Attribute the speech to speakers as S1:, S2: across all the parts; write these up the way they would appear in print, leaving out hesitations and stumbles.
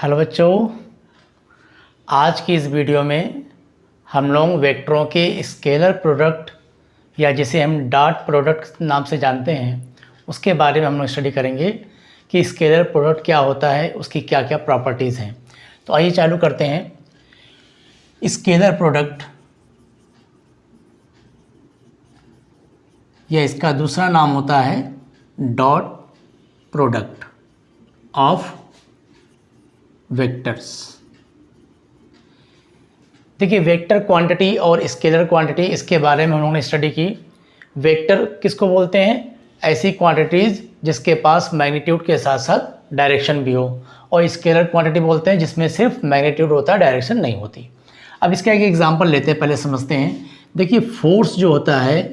S1: Hello बच्चों, आज की इस वीडियो में हम लोग वेक्टरों के स्केलर प्रोडक्ट या जिसे हम डॉट प्रोडक्ट नाम से जानते हैं उसके बारे में हम लोग स्टडी करेंगे कि स्केलर प्रोडक्ट क्या होता है, उसकी क्या क्या प्रॉपर्टीज़ हैं। तो आइए चालू करते हैं। स्केलर प्रोडक्ट या इसका दूसरा नाम होता है डॉट प्रोडक्ट ऑफ वेक्टर्स। देखिए, वेक्टर क्वांटिटी और स्केलर क्वांटिटी, इसके बारे में हम लोगों ने स्टडी की। वेक्टर किसको बोलते हैं? ऐसी क्वांटिटीज़ जिसके पास मैग्नीट्यूड के साथ साथ डायरेक्शन भी हो, और स्केलर क्वांटिटी बोलते हैं जिसमें सिर्फ मैग्नीट्यूड होता है, डायरेक्शन नहीं होती। अब इसका एक एग्जांपल लेते हैं, पहले समझते हैं। देखिए, फोर्स जो होता है,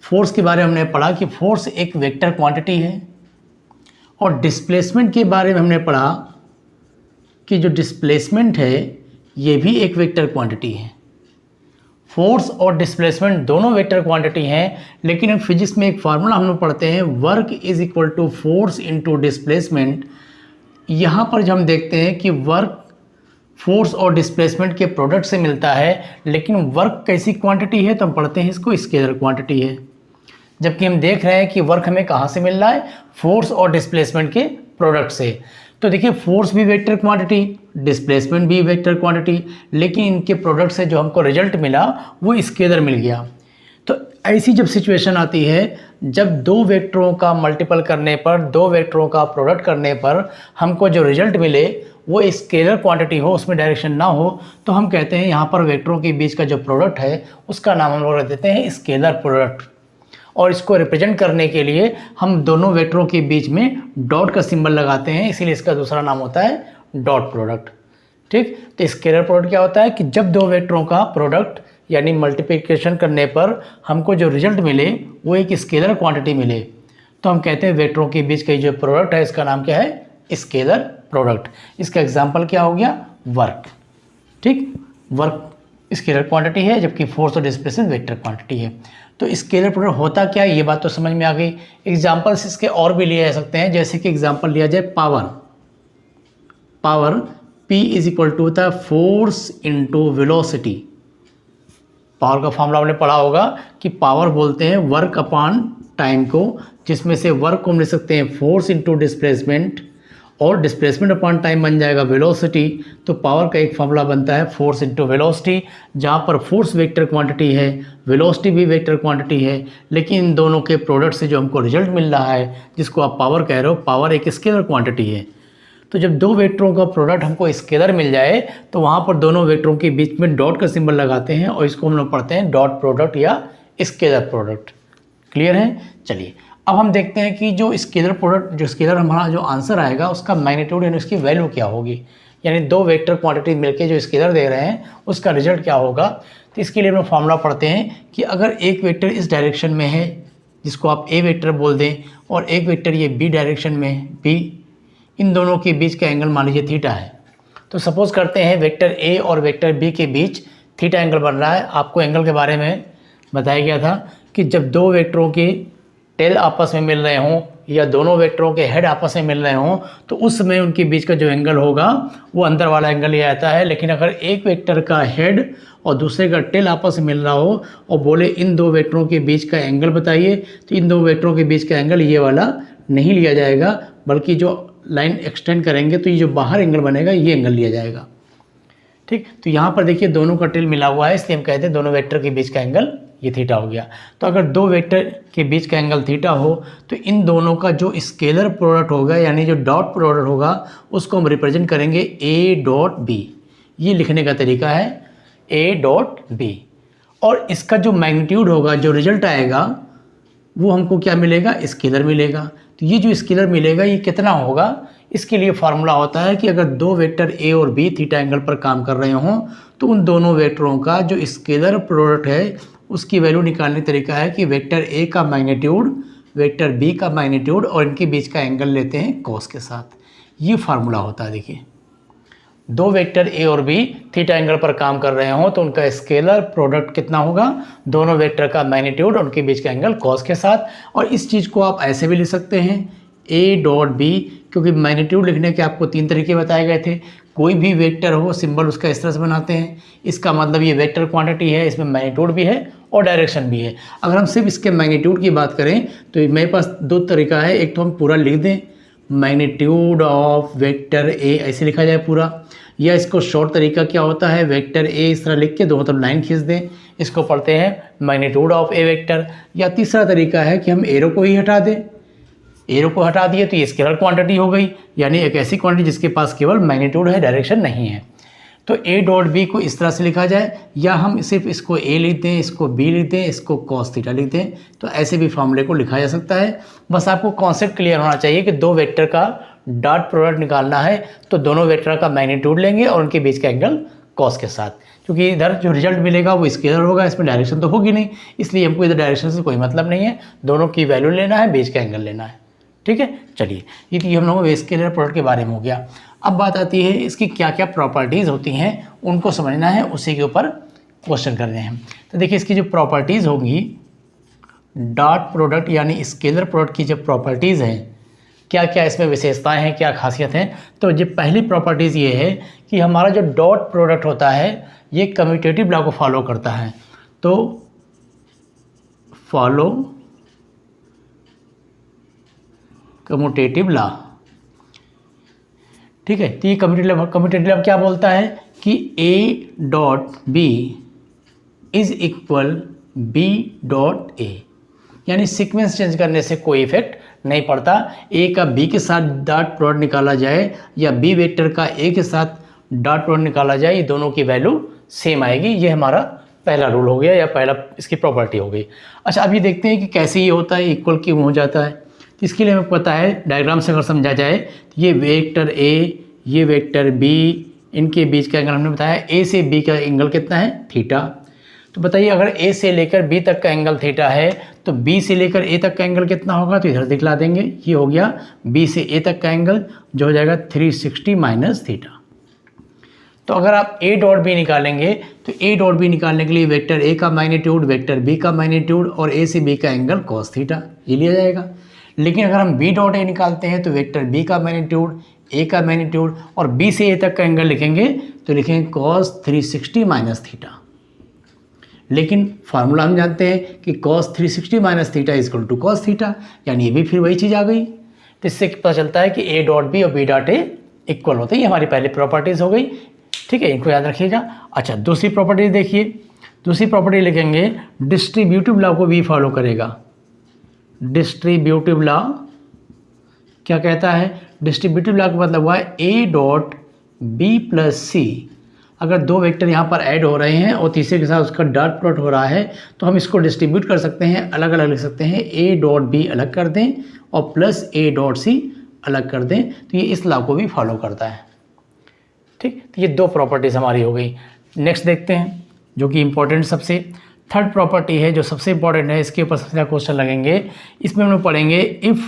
S1: फोर्स के बारे में हमने पढ़ा कि फोर्स एक वेक्टर क्वांटिटी है, और डिस्प्लेसमेंट के बारे में हमने पढ़ा कि जो डिस्प्लेसमेंट है ये भी एक वेक्टर क्वांटिटी है। फोर्स और डिस्प्लेसमेंट दोनों वेक्टर क्वांटिटी हैं, लेकिन हम फिजिक्स में एक फार्मूला हम लोग पढ़ते हैं, work is equal to force into displacement. यहाँ पर जब हम देखते हैं कि वर्क फोर्स और डिस्प्लेसमेंट के प्रोडक्ट से मिलता है, लेकिन वर्क कैसी क्वांटिटी है तो हम पढ़ते हैं इसको स्केलर क्वांटिटी है। जबकि हम देख रहे हैं कि वर्क हमें कहाँ से मिल रहा है? फोर्स और डिस्प्लेसमेंट के प्रोडक्ट से। तो देखिए, फोर्स भी वेक्टर क्वांटिटी, डिस्प्लेसमेंट भी वेक्टर क्वांटिटी, लेकिन इनके प्रोडक्ट से जो हमको रिजल्ट मिला वो स्केलर मिल गया। तो ऐसी जब सिचुएशन आती है, जब दो वेक्टरों का मल्टीपल करने पर, दो वेक्टरों का प्रोडक्ट करने पर हमको जो रिजल्ट मिले वो स्केलर क्वांटिटी हो, उसमें डायरेक्शन ना हो, तो हम कहते हैं यहाँ पर वेक्टरों के बीच का जो प्रोडक्ट है उसका नाम हम लोग रख देते हैं स्केलर प्रोडक्ट। और इसको रिप्रेजेंट करने के लिए हम दोनों वेक्टरों के बीच में डॉट का सिंबल लगाते हैं, इसीलिए इसका दूसरा नाम होता है डॉट प्रोडक्ट। ठीक, तो स्केलर प्रोडक्ट क्या होता है कि जब दो वेक्टरों का प्रोडक्ट यानी मल्टीप्लिकेशन करने पर हमको जो रिजल्ट मिले वो एक स्केलर क्वांटिटी मिले, तो हम कहते हैं वेक्टरों के बीच का जो प्रोडक्ट है इसका नाम क्या है? Scalar product. इसका एग्जाम्पल क्या हो गया? वर्क। ठीक, वर्क स्केलर क्वांटिटी है, जबकि फोर्स और डिस्प्लेसमेंट वेक्टर क्वांटिटी है। तो स्केलर प्रोडक्ट होता क्या है, ये बात तो समझ में आ गई। एग्जाम्पल्स इसके और भी लिए जा सकते हैं, जैसे कि एग्जाम्पल लिया जाए power. Power P is equal to होता है फोर्स इंटू वेलोसिटी। पावर का फॉर्मूला आपने पढ़ा होगा कि पावर बोलते हैं वर्क अपॉन टाइम को, जिसमें से वर्क को हम लिख सकते हैं फोर्स इंटू डिस्प्लेसमेंट, और डिस्प्लेसमेंट अपॉन टाइम बन जाएगा वेलोसिटी। तो पावर का एक फॉर्मूला बनता है फोर्स इंटू वेलोसिटी, जहाँ पर फोर्स वेक्टर क्वांटिटी है, वेलोसिटी भी वेक्टर क्वांटिटी है, लेकिन इन दोनों के प्रोडक्ट से जो हमको रिजल्ट मिल रहा है, जिसको आप पावर कह रहे हो, पावर एक स्केलर क्वांटिटी है। तो जब दो वेक्टरों का प्रोडक्ट हमको स्केलर मिल जाए तो वहाँ पर दोनों वेक्टरों के बीच में डॉट का सिंबल लगाते हैं, और इसको हम लोग पढ़ते हैं डॉट प्रोडक्ट या स्केलर प्रोडक्ट। क्लियर है? चलिए, अब हम देखते हैं कि जो स्केलर प्रोडक्ट, जो स्केलर हमारा जो आंसर आएगा उसका मैग्नीट्यूड यानी उसकी वैल्यू क्या होगी, यानी दो वेक्टर क्वांटिटी मिलके जो स्केलर दे रहे हैं उसका रिजल्ट क्या होगा। तो इसके लिए हम फॉर्मूला पढ़ते हैं कि अगर एक वेक्टर इस डायरेक्शन में है, जिसको आप ए वेक्टर बोल दें, और एक वेक्टर ये बी डायरेक्शन में है, बी, इन दोनों के बीच का एंगल मान लीजिए थीटा है। तो सपोज करते हैं वेक्टर ए और वेक्टर बी के बीच थीटा एंगल बन रहा है। आपको एंगल के बारे में बताया गया था कि जब दो वेक्टरों के टेल आपस में मिल रहे हों या दोनों वेक्टरों के हेड आपस में मिल रहे हों, तो उस समय उनके बीच का जो एंगल होगा वो अंदर वाला एंगल लिया जाता है। लेकिन अगर एक वेक्टर का हेड और दूसरे का टेल आपस में मिल रहा हो और बोले इन दो वेक्टरों के बीच का एंगल बताइए, तो इन दो वेक्टरों के बीच का एंगल ये वाला नहीं लिया जाएगा, बल्कि जो लाइन एक्सटेंड करेंगे तो ये जो बाहर एंगल बनेगा ये एंगल लिया जाएगा। ठीक, तो यहाँ पर देखिए दोनों का टेल मिला हुआ है, इसलिए हम कहते हैं दोनों वेक्टर के बीच का एंगल ये थीटा हो गया। तो अगर दो वेक्टर के बीच का एंगल थीटा हो तो इन दोनों का जो स्केलर प्रोडक्ट होगा यानी जो डॉट प्रोडक्ट होगा उसको हम रिप्रेजेंट करेंगे ए डॉट बी। ये लिखने का तरीका है ए डॉट बी, और इसका जो मैग्नीट्यूड होगा, जो रिजल्ट आएगा वो हमको क्या मिलेगा? स्केलर मिलेगा। तो ये जो स्केलर मिलेगा ये कितना होगा? इसके लिए फार्मूला होता है कि अगर दो वेक्टर ए और बी थीटा एंगल पर काम कर रहे हों तो उन दोनों वेक्टरों का जो स्केलर प्रोडक्ट है उसकी वैल्यू निकालने का तरीका है कि वेक्टर ए का मैग्नीट्यूड, वेक्टर बी का मैग्नीट्यूड, और इनके बीच का एंगल लेते हैं कॉस के साथ। ये फार्मूला होता है। देखिए, दो वेक्टर ए और बी थीटा एंगल पर काम कर रहे हों तो उनका स्केलर प्रोडक्ट कितना होगा? दोनों वेक्टर का मैग्नीट्यूड और उनके बीच का एंगल कॉस के साथ। और इस चीज़ को आप ऐसे भी लिख सकते हैं ए डॉट बी, क्योंकि मैग्नीट्यूड लिखने के आपको 3 तरीके बताए गए थे। कोई भी वेक्टर हो सिंबल उसका इस तरह से बनाते हैं, इसका मतलब ये वेक्टर क्वांटिटी है, इसमें मैग्नीट्यूड भी है और डायरेक्शन भी है। अगर हम सिर्फ इसके मैग्नीट्यूड की बात करें तो मेरे पास 2 तरीका है। एक तो हम पूरा लिख दें मैग्नीट्यूड ऑफ वेक्टर ए, ऐसे लिखा जाए पूरा, या इसको शॉर्ट तरीका क्या होता है, वेक्टर ए इस तरह लिख के दो मतलब लाइन खींच दें, इसको पढ़ते हैं मैग्नीट्यूड ऑफ ए वेक्टर। या तीसरा तरीका है कि हम एरो को ही हटा दें, एरो को हटा दिए तो ये स्केलर क्वांटिटी हो गई, यानी एक ऐसी क्वांटिटी जिसके पास केवल मैग्नीट्यूड है, डायरेक्शन नहीं है। तो ए डॉट बी को इस तरह से लिखा जाए, या हम सिर्फ इसको ए लिख दें, इसको बी लिख दें, इसको कॉस थीटा लिख दें, तो ऐसे भी फॉर्मूले को लिखा जा सकता है। बस आपको कॉन्सेप्ट क्लियर होना चाहिए कि 2 वेक्टर का डॉट प्रोडक्ट निकालना है तो दोनों वेक्टर का मैग्नीट्यूड लेंगे और उनके बीच का एंगल कॉस के साथ, क्योंकि इधर जो रिजल्ट मिलेगा वो स्केलर होगा, इसमें डायरेक्शन तो होगी नहीं, इसलिए हमको इधर डायरेक्शन से कोई मतलब नहीं है, दोनों की वैल्यू लेना है, बीच का एंगल लेना है। ठीक है, चलिए ये हम लोगों को स्केलर प्रोडक्ट के बारे में हो गया। अब बात आती है इसकी क्या क्या प्रॉपर्टीज़ होती हैं, उनको समझना है, उसी के ऊपर क्वेश्चन कर रहे हैं। तो देखिए इसकी जो प्रॉपर्टीज़ होंगी डॉट प्रोडक्ट यानी स्केलर प्रोडक्ट की जो प्रॉपर्टीज़ हैं, क्या क्या इसमें विशेषताएं हैं, क्या खासियत हैं। तो जो पहली प्रॉपर्टीज़ ये है कि हमारा जो डॉट प्रोडक्ट होता है ये कम्यूटेटिव लॉ को फॉलो करता है। तो फॉलो कम्यूटेटिव लॉ, ठीक है। तो ये कम्यूटेटिव लॉ क्या बोलता है कि A dot B is equal B dot A, यानी सीक्वेंस चेंज करने से कोई इफेक्ट नहीं पड़ता। ए का बी के साथ डॉट प्रोडक्ट निकाला जाए या बी वेक्टर का ए के साथ डॉट प्रोडक्ट निकाला जाए, ये दोनों की वैल्यू सेम आएगी। ये हमारा पहला रूल हो गया या पहला इसकी प्रॉपर्टी हो गई। अच्छा, अब ये देखते हैं कि कैसे ये होता है, इक्वल क्यों हो जाता है। तो इसके लिए हमें पता है, डायग्राम से अगर समझा जाए तो ये वेक्टर ए, ये वेक्टर बी, इनके बीच का एंगल हमने बताया ए से बी का एंगल कितना है, थीटा। तो बताइए अगर ए से लेकर बी तक का एंगल थीटा है तो बी से लेकर ए तक का एंगल कितना होगा, तो इधर दिखला देंगे। ये हो गया बी से ए तक का एंगल जो हो जाएगा 360 माइनस थीटा। तो अगर आप ए डॉट बी निकालेंगे तो ए डॉट बी निकालने के लिए वेक्टर ए का मैग्नीट्यूड, वेक्टर बी का मैग्नीट्यूड और ए से बी का एंगल कॉस थीटा ये लिया जाएगा। लेकिन अगर हम बी डॉट ए निकालते हैं तो वेक्टर बी का मैग्नीट्यूड, ए का मैग्नीट्यूड और बी से ए तक का एंगल लिखेंगे तो लिखेंगे कॉस 360 माइनस थीटा। लेकिन फार्मूला हम जानते हैं कि cos 360 minus theta is equal to cos theta, यानी ये भी फिर वही चीज़ आ गई। तो इससे पता चलता है कि ए डॉट बी और बी डॉट ए इक्वल होते हैं। ये हमारी पहली प्रॉपर्टीज़ हो गई, ठीक है, इनको याद रखिएगा। अच्छा, दूसरी प्रॉपर्टीज देखिए। दूसरी प्रॉपर्टी लिखेंगे डिस्ट्रीब्यूटिव लॉ को भी फॉलो करेगा। डिस्ट्रीब्यूटिव लॉ क्या कहता है, डिस्ट्रीब्यूटिव लॉ का मतलब हुआ ए डॉट बी प्लस सी। अगर 2 वेक्टर यहाँ पर ऐड हो रहे हैं और तीसरे के साथ उसका डॉट प्रोडक्ट हो रहा है तो हम इसको डिस्ट्रीब्यूट कर सकते हैं, अलग अलग लिख सकते हैं। ए डॉट बी अलग कर दें और प्लस ए डॉट सी अलग कर दें, तो ये इस लॉ को भी फॉलो करता है। ठीक, तो ये 2 प्रॉपर्टीज़ हमारी हो गई। नेक्स्ट देखते हैं जो कि इम्पोर्टेंट सबसे थर्ड प्रॉपर्टी है, जो सबसे इंपॉर्टेंट है, इसके ऊपर सबसे ज़्यादा क्वेश्चन लगेंगे। इसमें हम लोग पढ़ेंगे if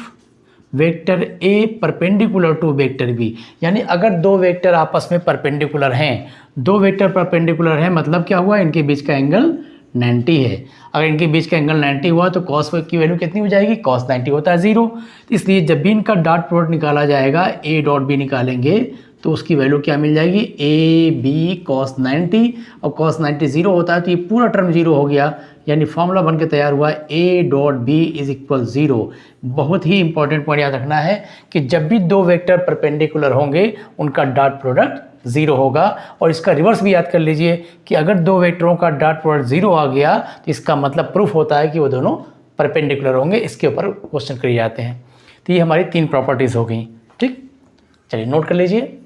S1: vector A perpendicular to vector B, यानी अगर 2 वेक्टर आपस में परपेंडिकुलर हैं, 2 वेक्टर परपेंडिकुलर हैं मतलब क्या हुआ, इनके बीच का एंगल 90 है। अगर इनके बीच का एंगल 90 हुआ तो कॉस की वैल्यू कितनी हो जाएगी, कॉस 90 होता है 0। इसलिए जब भी इनका डॉट प्रोडक्ट निकाला जाएगा, ए डॉट बी निकालेंगे तो उसकी वैल्यू क्या मिल जाएगी, ए बी कॉस 90, और कॉस 90 0 होता है तो ये पूरा टर्म 0 हो गया, यानी फॉर्मूला बन के तैयार हुआ A dot B is equal 0। बहुत ही इंपॉर्टेंट पॉइंट याद रखना है कि जब भी 2 वेक्टर परपेंडिकुलर होंगे उनका डॉट प्रोडक्ट 0 होगा। और इसका रिवर्स भी याद कर लीजिए कि अगर 2 वेक्टरों का डॉट प्रोडक्ट 0 आ गया तो इसका मतलब प्रूफ होता है कि वो दोनों परपेंडिकुलर होंगे। इसके ऊपर क्वेश्चन किए जाते हैं। तो ये हमारी 3 प्रॉपर्टीज़ हो गई। ठीक, चलिए नोट कर लीजिए,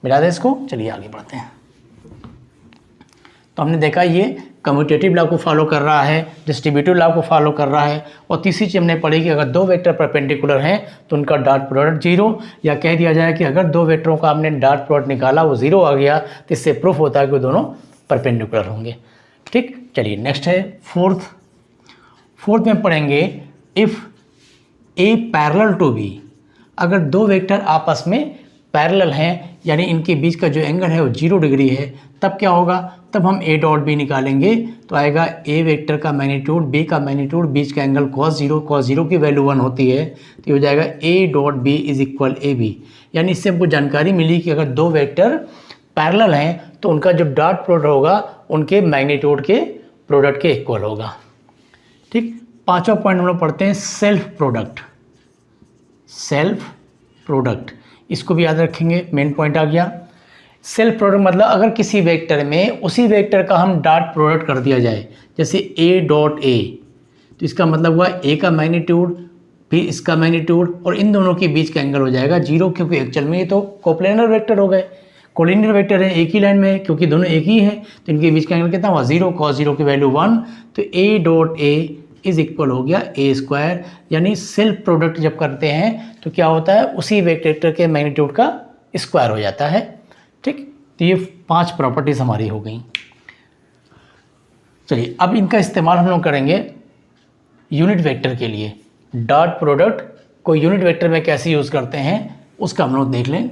S1: मिला दें इसको। चलिए आगे बढ़ते हैं। तो हमने देखा ये कम्यूटेटिव लॉ को फॉलो कर रहा है, डिस्ट्रीब्यूटिव लॉ को फॉलो कर रहा है, और तीसरी चीज़ हमने पढ़ी कि अगर 2 वेक्टर परपेंडिकुलर हैं तो उनका डॉट प्रोडक्ट 0, या कह दिया जाए कि अगर 2 वेक्टरों का हमने डॉट प्रोडक्ट निकाला वो 0 आ गया तो इससे प्रूफ होता है कि वो दोनों परपेंडिकुलर होंगे। ठीक, चलिए नेक्स्ट है फोर्थ में पढ़ेंगे if A parallel to B. अगर 2 वेक्टर आपस में पैरेलल हैं, यानी इनके बीच का जो एंगल है वो 0 डिग्री है, तब क्या होगा, तब हम ए डॉट बी निकालेंगे तो आएगा ए वेक्टर का मैग्नीट्यूड बी का मैग्नीट्यूड, बीच का एंगल cos 0 की वैल्यू 1 होती है, तो ये हो जाएगा A dot B is equal A B. यानी इससे हमको जानकारी मिली कि अगर दो वेक्टर पैरेलल हैं तो उनका जो डॉट प्रोडक्ट होगा उनके मैग्नीट्यूड के प्रोडक्ट के इक्वल होगा। ठीक, पांचवा पॉइंट हम लोग पढ़ते हैं सेल्फ प्रोडक्ट। सेल्फ प्रोडक्ट इसको भी याद रखेंगे, मेन पॉइंट आ गया। सेल्फ प्रोडक्ट मतलब अगर किसी वेक्टर में उसी वेक्टर का हम डॉट प्रोडक्ट कर दिया जाए, जैसे ए डॉट ए, तो इसका मतलब हुआ ए का मैग्नीट्यूड फिर इसका मैग्नीट्यूड और इन दोनों के बीच का एंगल हो जाएगा 0, क्योंकि एक्चुअल में ये तो कोप्लेनर वेक्टर हो गए, कोलिनियर वेक्टर है, एक ही लाइन में है, क्योंकि दोनों एक ही है, तो इनके बीच का एंगल कितना हुआ 0, cos 0 की वैल्यू 1, तो ए डॉट ए इज इक्वल हो गया ए स्क्वायर। यानी सेल्फ प्रोडक्ट जब करते हैं तो क्या होता है, उसी वेक्टर के मैग्नीट्यूड का स्क्वायर हो जाता है। ठीक, तो ये 5 प्रॉपर्टीज हमारी हो गई। चलिए अब इनका इस्तेमाल हम लोग करेंगे यूनिट वेक्टर के लिए। डॉट प्रोडक्ट को यूनिट वेक्टर में कैसे यूज़ करते हैं उसका हम लोग देख लें।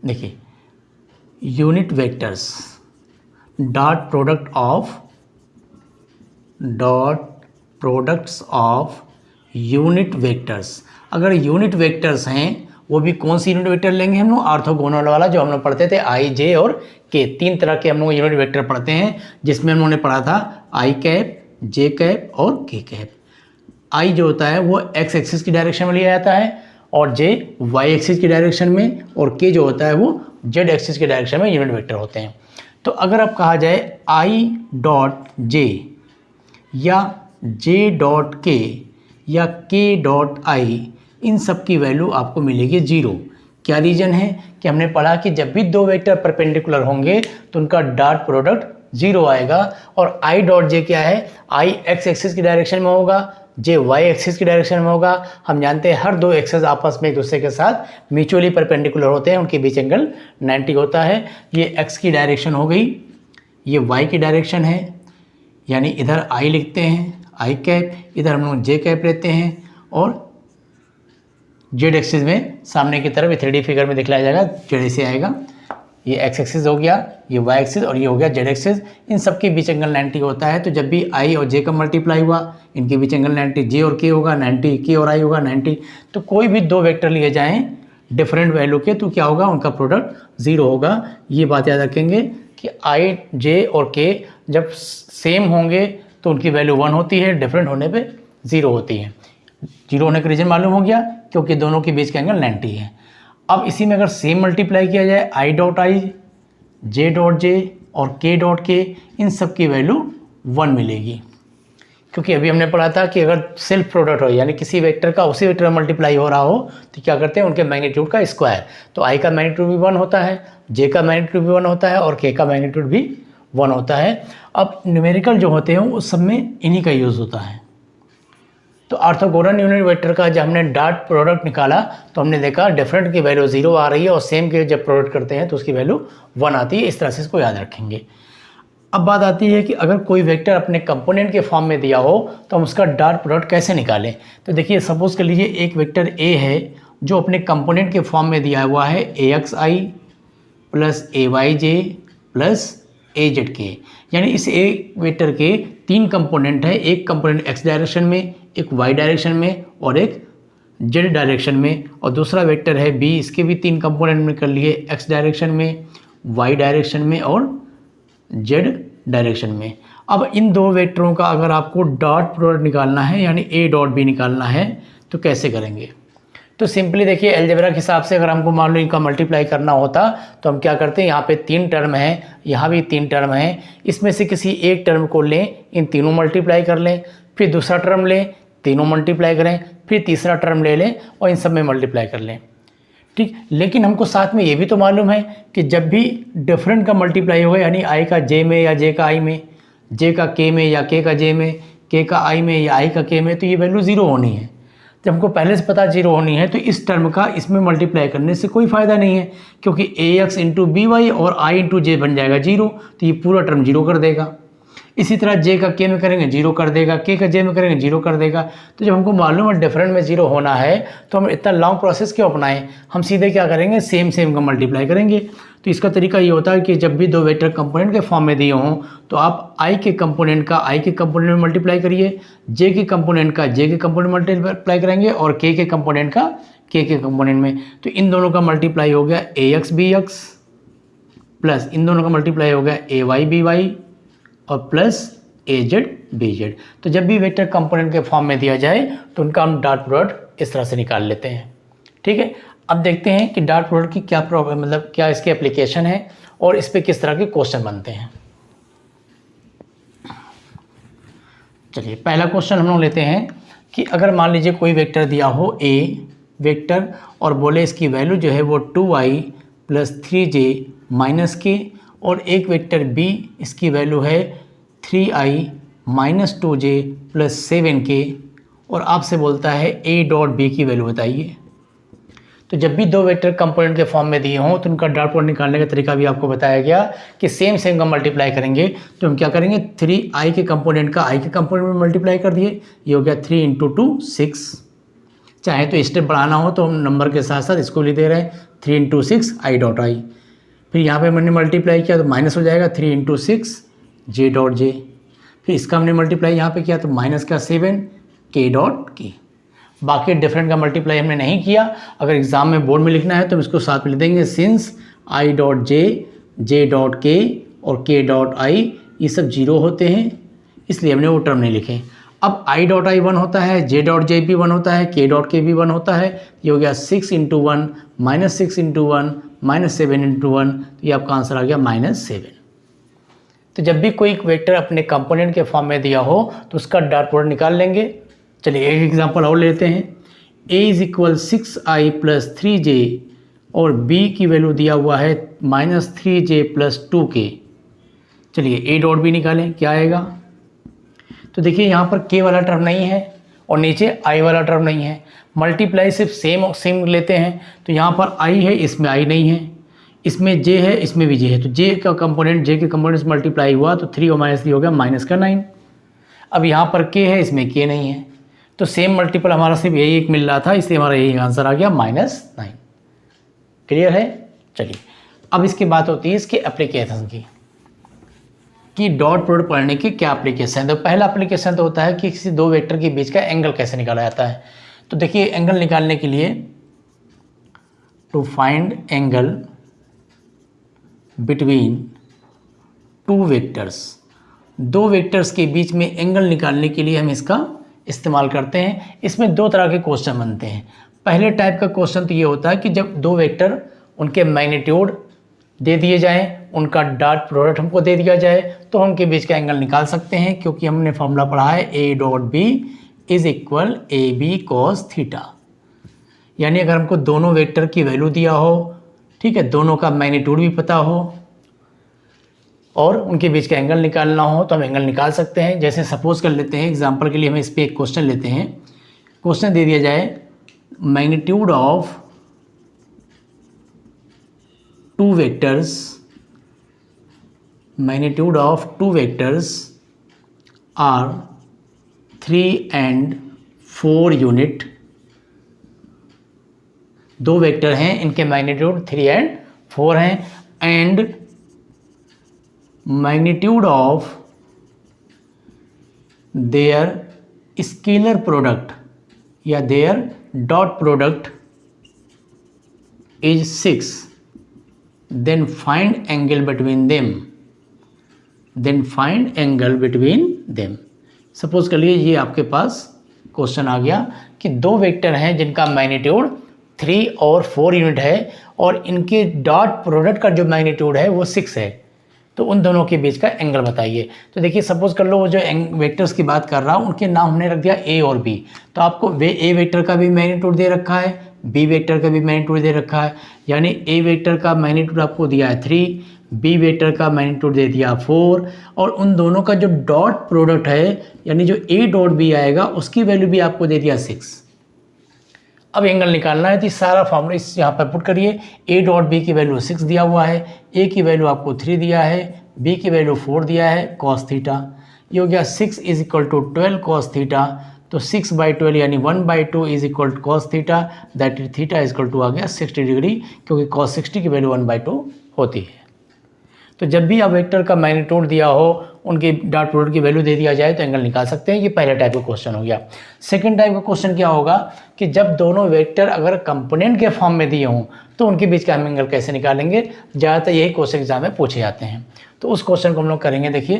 S1: देखिए, unit vectors, dot products of unit vectors. अगर यूनिट वेक्टर्स हैं, वो भी कौन सी यूनिट वेक्टर लेंगे हम लोग, ऑर्थोगोनल वाला जो हम लोग पढ़ते थे, आई जे और के, 3 तरह के हम लोग यूनिट वेक्टर पढ़ते हैं, जिसमें हम लोगों ने पढ़ा था आई कैप, जे कैप और के कैप। आई जो होता है वो एक्स एक्सिस की डायरेक्शन में लिया जाता है और जे वाई एक्सिस की डायरेक्शन में, और के जो होता है वो जेड एक्सिस की डायरेक्शन में यूनिट वेक्टर होते हैं। तो अगर अब कहा जाए आई डॉट जे या जे डॉट के या के डॉट आई, इन सब की वैल्यू आपको मिलेगी 0। क्या रीज़न है कि हमने पढ़ा कि जब भी दो वेक्टर परपेंडिकुलर होंगे तो उनका डॉट प्रोडक्ट 0 आएगा। और आई डॉट जे क्या है, आई एक्स एक्सिस की डायरेक्शन में होगा, जे वाई एक्सिस की डायरेक्शन में होगा। हम जानते हैं हर दो एक्सिस आपस में एक दूसरे के साथ म्यूचुअली परपेंडिकुलर होते हैं, उनके बीच एंगल 90 होता है। ये एक्स की डायरेक्शन हो गई, ये वाई की डायरेक्शन है, यानी इधर आई लिखते हैं आई कैप, इधर हम लोग जे कैप लेते हैं, और जेड एक्सिस में सामने की तरफ 3D फिगर में दिखलाया जाएगा, जेड से आएगा। ये एक्स एक्सिस हो गया, ये वाई एक्सिस और ये हो गया जेड एक्सिस। इन सब के बीच एंगल 90 होता है। तो जब भी आई और जे का मल्टीप्लाई हुआ, इनके बीच एंगल 90, जे और के होगा 90, के और आई होगा 90। तो कोई भी दो वेक्टर लिए जाएं डिफरेंट वैल्यू के, तो क्या होगा, उनका प्रोडक्ट 0 होगा। ये बात याद रखेंगे कि आई जे और के जब सेम होंगे तो उनकी वैल्यू 1 होती है, डिफरेंट होने पे 0 होती है। 0 होने का रीज़न मालूम हो गया, क्योंकि दोनों के बीच का एंगल 90 है। अब इसी में अगर सेम मल्टीप्लाई किया जाए, I dot I, J dot J और के डॉट के, इन सब की वैल्यू 1 मिलेगी। क्योंकि अभी हमने पढ़ा था कि अगर सेल्फ प्रोडक्ट हो, यानी किसी वेक्टर का उसी वेक्टर में मल्टीप्लाई हो रहा हो, तो क्या करते हैं, उनके मैग्नीट्यूड का स्क्वायर। तो आई का मैग्नीट्यूड भी 1 होता है, जे का मैग्नीट्यूड भी 1 होता है और के का मैग्नीट्यूड भी 1 होता है। अब न्यूमेरिकल जो होते हैं उस सब में इन्हीं का यूज़ होता है। तो ऑर्थोगोनल यूनिट वेक्टर का जब हमने डॉट प्रोडक्ट निकाला तो हमने देखा डिफरेंट की वैल्यू 0 आ रही है और सेम के जब प्रोडक्ट करते हैं तो उसकी वैल्यू 1 आती है। इस तरह से इसको याद रखेंगे। अब बात आती है कि अगर कोई वेक्टर अपने कंपोनेंट के फॉर्म में दिया हो तो हम उसका डॉट प्रोडक्ट कैसे निकालें। तो देखिए, सपोज कर लीजिए एक वेक्टर ए है जो अपने कंपोनेंट के फॉर्म में दिया हुआ है AXI plus AYJ plus AZ के, यानी इस ए वेक्टर के 3 कंपोनेंट है, एक कंपोनेंट x डायरेक्शन में, एक y डायरेक्शन में और एक z डायरेक्शन में, और दूसरा वेक्टर है b, इसके भी 3 कंपोनेंट में कर लिए, x डायरेक्शन में, y डायरेक्शन में और z डायरेक्शन में। अब इन दो वेक्टरों का अगर आपको डॉट प्रोडक्ट निकालना है, यानी a डॉट b निकालना है, तो कैसे करेंगे। तो सिंपली देखिए, अलजेब्रा के हिसाब से अगर हमको मान लो इनका मल्टीप्लाई करना होता तो हम क्या करते हैं, यहाँ पे 3 टर्म है, यहाँ भी 3 टर्म है, इसमें से किसी एक टर्म को लें, इन तीनों मल्टीप्लाई कर लें, फिर दूसरा टर्म लें, तीनों मल्टीप्लाई करें, फिर तीसरा टर्म ले लें और इन सब में मल्टीप्लाई कर लें। ठीक, लेकिन हमको साथ में ये भी तो मालूम है कि जब भी डिफरेंट का मल्टीप्लाई होगा, यानी आई का जे में या जे का आई में, जे का के में या के का जे में, के का आई में या आई का के में, तो ये वैल्यू 0 होनी है। जब हमको पहले से पता 0 होनी है तो इस टर्म का इसमें मल्टीप्लाई करने से कोई फ़ायदा नहीं है, क्योंकि AX इंटू BY और I इंटू जे बन जाएगा 0, तो ये पूरा टर्म 0 कर देगा। इसी तरह जे का के में करेंगे 0 कर देगा, के का जे में करेंगे 0 कर देगा। तो जब हमको मालूम है डिफरेंट में 0 होना है तो हम इतना लॉन्ग प्रोसेस क्यों अपनाएं, हम सीधे क्या करेंगे, सेम का मल्टीप्लाई करेंगे। तो इसका तरीका ये होता है कि जब भी दो वेक्टर कंपोनेंट के फॉर्म में दिए हों तो आप आई के कंपोनेंट का आई के कंपोनेंट में मल्टीप्लाई करिए, जे के कंपोनेंट का जे के कंपोनेंट मल्टीप्लाई करेंगे और के कंपोनेंट का के कंपोनेंट में। तो इन दोनों का मल्टीप्लाई हो गया ए एक्स बी एक्स प्लस इन दोनों का मल्टीप्लाई हो गया ए वाई बी वाई और प्लस ए जेड बी जेड। तो जब भी वेक्टर कंपोनेंट के फॉर्म में दिया जाए तो उनका हम डॉट प्रोडक्ट इस तरह से निकाल लेते हैं। ठीक है, अब देखते हैं कि डॉट प्रोडक्ट की क्या प्रॉब्लम, मतलब क्या इसकी एप्लीकेशन है और इस पर किस तरह के क्वेश्चन बनते हैं। चलिए पहला क्वेश्चन हम लोग लेते हैं कि अगर मान लीजिए कोई वेक्टर दिया हो ए वेक्टर और बोले इसकी वैल्यू जो है वो 2i प्लस 3j माइनस के, और एक वेक्टर बी इसकी वैल्यू है 3i minus 2j plus 7k, और आपसे बोलता है a डॉट बी की वैल्यू बताइए। तो जब भी दो वेक्टर कंपोनेंट के फॉर्म में दिए हों तो उनका डॉट प्रोडक्ट निकालने का तरीका भी आपको बताया गया कि सेम का मल्टीप्लाई करेंगे। तो हम क्या करेंगे, 3i के कंपोनेंट का i के कंपोनेंट में मल्टीप्लाई कर दिए, ये हो गया 3 × 2 6। चाहे तो स्टेप बढ़ाना हो तो हम नंबर के साथ साथ इसको लिख दे रहे हैं 3 × 6 i डॉट i। फिर यहाँ पे मैंने मल्टीप्लाई किया तो माइनस हो जाएगा 3 × 6 j डॉट j। फिर इसका हमने मल्टीप्लाई यहाँ पे किया तो माइनस का 7 k डॉट k। बाकी डिफरेंट का मल्टीप्लाई हमने नहीं किया। अगर एग्जाम में बोर्ड में लिखना है तो हम इसको साथ में लिख देंगे, since i dot j j dot k और k डॉट i ये सब 0 होते हैं इसलिए हमने वो टर्म नहीं लिखे। अब i डॉट i 1 होता है, j डॉट j भी 1 होता है, k डॉट k भी 1 होता है। ये हो गया 6 × 1 माइनस 6 × 1 माइनस 7 × 1, तो ये आपका आंसर आ गया -7। तो जब भी कोई वेक्टर अपने कंपोनेंट के फॉर्म में दिया हो तो उसका डॉट प्रोडक्ट निकाल लेंगे। चलिए एक एग्जांपल और लेते हैं, a = 6i प्लस 3j और b की वैल्यू दिया हुआ है -3j प्लस 2k। चलिए a डॉट b निकालें, क्या आएगा। तो देखिए यहाँ पर k वाला टर्म नहीं है और नीचे i वाला टर्म नहीं है, मल्टीप्लाई सिर्फ सेम लेते हैं। तो यहाँ पर i है, इसमें i नहीं है, इसमें j है, इसमें भी j है। तो j का कंपोनेंट j के कंपोनेंट से मल्टीप्लाई हुआ तो 3 और -3 हो गया -9। अब यहाँ पर k है, इसमें k नहीं है, तो सेम मल्टीपल हमारा सिर्फ यही एक मिल रहा था, इसलिए हमारा यही आंसर आ गया -9। क्लियर है। चलिए अब इसकी बात होती है इसके एप्लीकेशन की कि डॉट प्रोडक्ट पढ़ने की क्या एप्लीकेशन है। तो पहला एप्लीकेशन तो होता है कि किसी दो वेक्टर के बीच का एंगल कैसे निकाला जाता है। तो देखिए एंगल निकालने के लिए to find angle between two vectors, दो वेक्टर्स के बीच में एंगल निकालने के लिए हम इसका इस्तेमाल करते हैं। इसमें दो तरह के क्वेश्चन बनते हैं। पहले टाइप का क्वेश्चन तो ये होता है कि जब दो वेक्टर उनके मैग्नीट्यूड दे दिए जाएं, उनका डॉट प्रोडक्ट हमको दे दिया जाए तो हम उनके बीच का एंगल निकाल सकते हैं, क्योंकि हमने फॉर्मूला पढ़ा है a dot b is equal AB cos theta. यानी अगर हमको दोनों वेक्टर की वैल्यू दिया हो, ठीक है, दोनों का मैग्नीट्यूड भी पता हो और उनके बीच का एंगल निकालना हो तो हम एंगल निकाल सकते हैं। जैसे सपोज कर लेते हैं एग्जांपल के लिए, हम इस पर एक क्वेश्चन लेते हैं। क्वेश्चन दे दिया जाए magnitude of two vectors are 3 and 4 unit. दो वेक्टर हैं, इनके मैग्नीट्यूड 3 and 4 हैं, and magnitude of their scalar product या their dot product is 6, then find angle between them. Suppose कर लिए ये आपके पास क्वेश्चन आ गया कि दो वेक्टर हैं जिनका मैग्नीट्यूड 3 और 4 यूनिट है और इनके डॉट प्रोडक्ट का जो मैग्नीट्यूड है वो 6 है, तो उन दोनों के बीच का एंगल बताइए। तो देखिए सपोज कर लो वो जो वेक्टर्स की बात कर रहा हूँ उनके नाम हमने रख दिया a और b। तो आपको a वेक्टर का भी मैग्नीट्यूड दे रखा है, b वेक्टर का भी मैग्नीट्यूड दे रखा है। यानी a वेक्टर का मैग्नीट्यूड आपको दिया है 3, b वेक्टर का मैग्नीट्यूड दे दिया 4, और उन दोनों का जो डॉट प्रोडक्ट है यानी जो a डॉट b आएगा उसकी वैल्यू भी आपको दे दिया 6। अब एंगल निकालना है तो सारा फॉर्मूला इस यहाँ पर पुट करिए। a डॉट b की वैल्यू 6 दिया हुआ है, a की वैल्यू आपको 3 दिया है, b की वैल्यू 4 दिया है cos थीटा। ये हो गया 6 is equal to 12 cos theta, तो 6/12 यानी 1/2 is equal to cos theta, that is theta is equal to आ गया 60 डिग्री, क्योंकि कॉस 60 की वैल्यू 1/2 होती है। तो जब भी आप वेक्टर का मैग्नीट्यूड दिया हो, उनके डॉट प्रोडक्ट की वैल्यू दे दिया जाए तो एंगल निकाल सकते हैं। ये पहला टाइप का क्वेश्चन हो गया। सेकंड टाइप का क्वेश्चन क्या होगा कि जब दोनों वेक्टर अगर कंपोनेंट के फॉर्म में दिए हों तो उनके बीच का हम एंगल कैसे निकालेंगे। ज़्यादातर यही क्वेश्चन एग्जाम में पूछे जाते हैं, तो उस क्वेश्चन को हम लोग करेंगे। देखिए,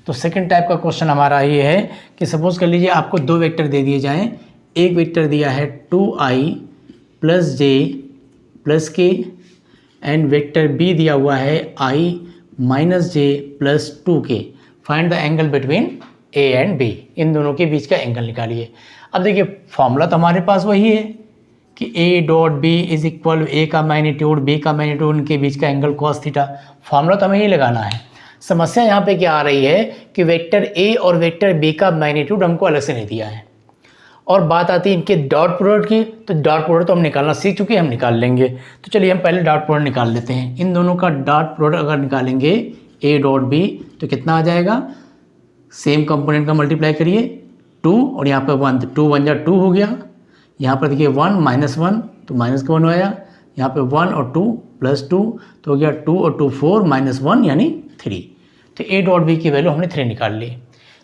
S1: तो सेकंड टाइप का क्वेश्चन हमारा ये है कि सपोज कर लीजिए आपको दो वेक्टर दे दिए जाएं। एक वेक्टर दिया है 2i + j + k and vector B दिया हुआ है i - j + 2k। Find the angle between a and b। इन दोनों के बीच का एंगल निकालिए। अब देखिए, फॉर्मूला तो हमारे पास वही है कि a.b इज इक्वल a का मैग्नीट्यूड b का मैग्नीट्यूड, उनके बीच का एंगल cos थीटा। फॉर्मूला तो हमें ही लगाना है। समस्या यहाँ पे क्या आ रही है कि वेक्टर a और वेक्टर b का मैग्नीट्यूड हमको अलग से नहीं दिया है, और बात आती है इनके डॉट प्रोडक्ट की। तो डॉट प्रोडक्ट तो हम निकालना सीख चुके हैं, हम निकाल लेंगे। तो चलिए हम पहले डॉट प्रोडक्ट निकाल लेते हैं। इन दोनों का डॉट प्रोडक्ट अगर निकालेंगे a.b तो कितना आ जाएगा, सेम कंपोनेंट का मल्टीप्लाई करिए 2 और यहाँ पर 1, 2 1 जा 2 हो गया। यहाँ पर देखिए 1 - 1 तो माइनस का 1 आया। यहाँ पे 1 और 2 + 2 तो हो गया 2 और 2 4 - 1 यानी 3। तो a.b की वैल्यू हमने 3 निकाल ली।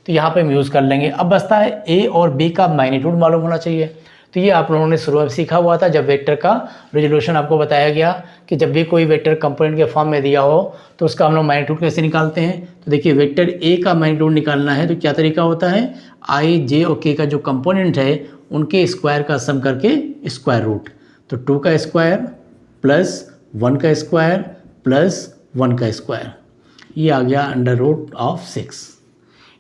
S1: तो यहाँ पे हम यूज़ कर लेंगे। अब बचता है a और b का मैग्नीट्यूड मालूम होना चाहिए। तो ये आप लोगों ने शुरू में सीखा हुआ था, जब वेक्टर का रेजोल्यूशन आपको बताया गया कि जब भी कोई वेक्टर कंपोनेंट के फॉर्म में दिया हो तो उसका हम लोग मैग्नीट्यूड कैसे निकालते हैं। तो देखिए, वेक्टर a का मैग्नीट्यूड निकालना है तो क्या तरीका होता है, i, j और k का जो कंपोनेंट है उनके स्क्वायर का सम करके स्क्वायर रूट। तो 2 का स्क्वायर + 1 का स्क्वायर + 1 का स्क्वायर, ये आ गया √6।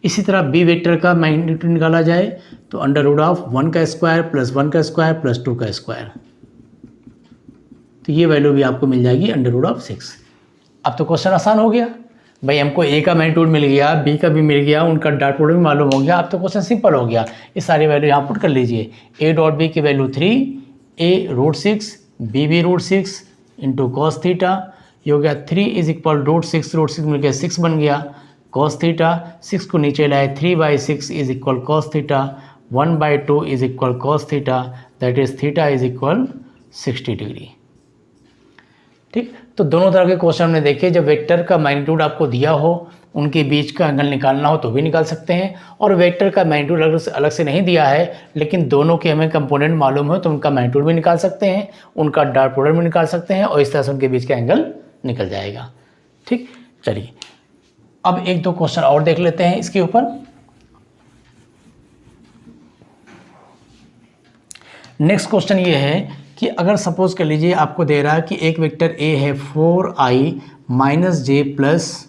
S1: इसी तरह बी वेक्टर का मैग्नीट्यूड निकाला जाए तो √1 का स्क्वायर + 1 का स्क्वायर + 2 का स्क्वायर, तो ये वैल्यू भी आपको मिल जाएगी √6। अब तो क्वेश्चन आसान हो गया भाई, हमको a का मैग्नीट्यूड मिल गया, b का भी मिल गया, उनका डॉट प्रोडक्ट भी मालूम हो गया। अब तो क्वेश्चन सिंपल हो गया। ये सारी वैल्यू यहाँ पुट कर लीजिए। a.b की वैल्यू 3, a √6, b भी √6 इंटू कॉस थीटा। ये हो गया 3 इज इक्वल √6 मिल गया 6 बन गया कॉस थीटा। 6 को नीचे लाए 3/6 is equal cos theta. 1/2 is equal cos theta, that is theta is equal 60 degree. ठीक, तो दोनों तरह के क्वेश्चन हमने देखे। जब वेक्टर का मैग्नीट्यूड आपको दिया हो, उनके बीच का एंगल निकालना हो तो भी निकाल सकते हैं, और वेक्टर का मैग्नीट्यूड अलग से नहीं दिया है लेकिन दोनों के हमें कंपोनेंट मालूम हो तो उनका मैग्नीट्यूड भी निकाल सकते हैं, उनका डॉट प्रोडक्ट भी निकाल सकते हैं, और इस तरह से उनके बीच का एंगल निकल जाएगा। ठीक, चलिए अब 1-2 क्वेश्चन और देख लेते हैं इसके ऊपर। नेक्स्ट क्वेश्चन ये है कि अगर सपोज कर लीजिए आपको दे रहा है कि एक वेक्टर a है 4i - j +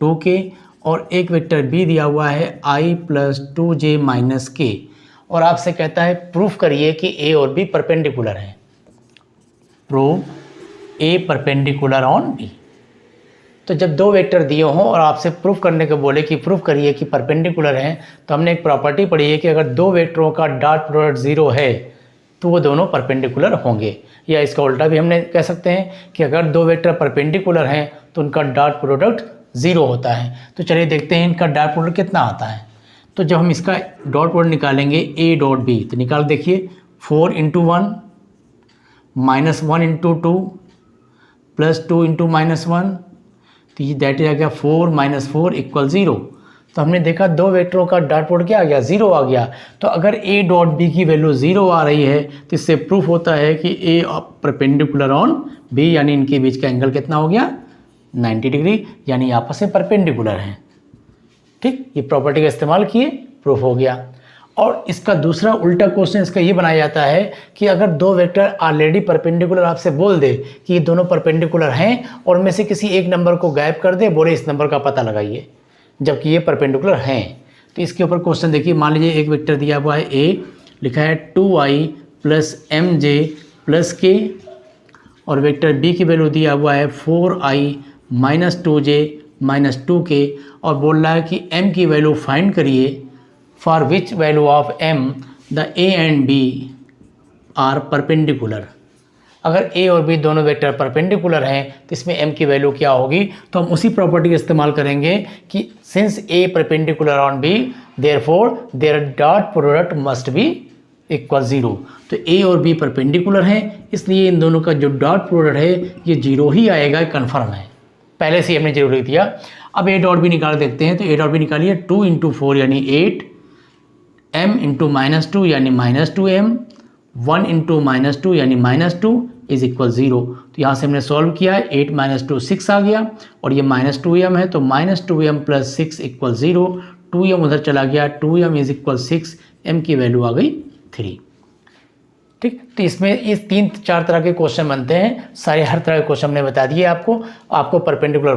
S1: 2k, और एक वेक्टर b दिया हुआ है i + 2j - k, और आपसे कहता है प्रूफ करिए कि a और b परपेंडिकुलर हैं। Prove a perpendicular on b। तो जब दो वेक्टर दिए हों और आपसे प्रूफ करने को बोले कि प्रूफ करिए कि परपेंडिकुलर हैं, तो हमने एक प्रॉपर्टी पढ़ी है कि अगर दो वेक्टरों का डॉट प्रोडक्ट 0 है तो वो दोनों परपेंडिकुलर होंगे, या इसका उल्टा भी हमने कह सकते हैं कि अगर दो वेक्टर परपेंडिकुलर हैं तो उनका डॉट प्रोडक्ट 0 होता है। तो चलिए देखते हैं इनका डॉट प्रोडक्ट कितना आता है। तो जब हम इसका डॉट प्रोडक्ट निकालेंगे a.b, तो निकाल देखिए 4 × 1 -1 × 2 + 2 × -1, तो ये दैट आ गया 4 - 4 = 0। तो हमने देखा दो वेक्टरों का डॉट प्रोडक्ट क्या आ गया, 0 आ गया। तो अगर a.b की वैल्यू 0 आ रही है तो इससे प्रूफ होता है कि a परपेंडिकुलर ऑन b, यानी इनके बीच का एंगल कितना हो गया 90 डिग्री, यानी आपस में परपेंडिकुलर हैं। ठीक, ये प्रॉपर्टी का इस्तेमाल किए, प्रूफ हो गया। और इसका दूसरा उल्टा क्वेश्चन इसका ये बनाया जाता है कि अगर दो वेक्टर ऑलरेडी परपेंडिकुलर आपसे बोल दे कि ये दोनों परपेंडिकुलर हैं और में से किसी एक नंबर को गायब कर दे, बोले इस नंबर का पता लगाइए, जबकि ये परपेंडिकुलर हैं। तो इसके ऊपर क्वेश्चन देखिए, मान लीजिए एक वेक्टर दिया हुआ है a, लिखा है 2i + mj + k, और वेक्टर b की वैल्यू दिया हुआ है 4i - 2j - 2k, और बोल रहा है कि m की वैल्यू फाइंड करिए for which value of m the a and b are perpendicular. अगर ए और बी दोनों वेक्टर परपेंडिकुलर हैं तो इसमें m की वैल्यू क्या होगी, तो हम उसी प्रॉपर्टी का इस्तेमाल करेंगे कि since A perpendicular on B therefore their dot product must be equal 0। तो ए और बी परपेंडिकुलर हैं, इसलिए इन दोनों का जो डॉट प्रोडक्ट है ये 0 ही आएगा, कन्फर्म है, पहले से ही हमने 0 लिख दिया। अब ए डॉट बी निकाल देखते हैं, तो ए डॉट बी निकालिए 2 × 4 यानी 8, m × -2 यानी -2m, 1 × -2 यानी -2 इज इक्वल 0। तो यहाँ से हमने सॉल्व किया है, 8 - 2 6 आ गया और ये -2m है, तो -2m + 6 = 0, 2m उधर चला गया, 2m इज इक्वल 6, m की वैल्यू आ गई 3। ठीक, तो इसमें इस 3-4 तरह के क्वेश्चन बनते हैं, सारे हर तरह के क्वेश्चन हमने बता दिए आपको परपेंडिकुलर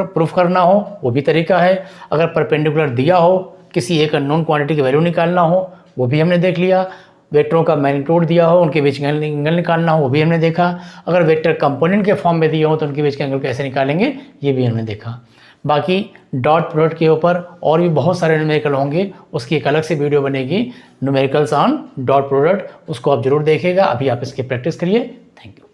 S1: प्रूफ करना हो वो भी तरीका है, अगर परपेंडिकुलर दिया हो किसी एक अननोन क्वांटिटी की वैल्यू निकालना हो वो भी हमने देख लिया, वेक्टरों का मैग्नीट्यूड दिया हो उनके बीच का एंगल निकालना हो वो भी हमने देखा, अगर वेक्टर कंपोनेंट के फॉर्म में दिए हो तो उनके बीच का एंगल कैसे निकालेंगे ये भी हमने देखा। बाकी डॉट प्रोडक्ट के ऊपर और भी बहुत सारे न्यूमेरिकल होंगे, उसकी एक अलग से वीडियो बनेगी न्यूमेरिकल्स ऑन डॉट प्रोडक्ट, उसको आप जरूर देखिएगा। अभी आप इसकी प्रैक्टिस करिए। Thank you.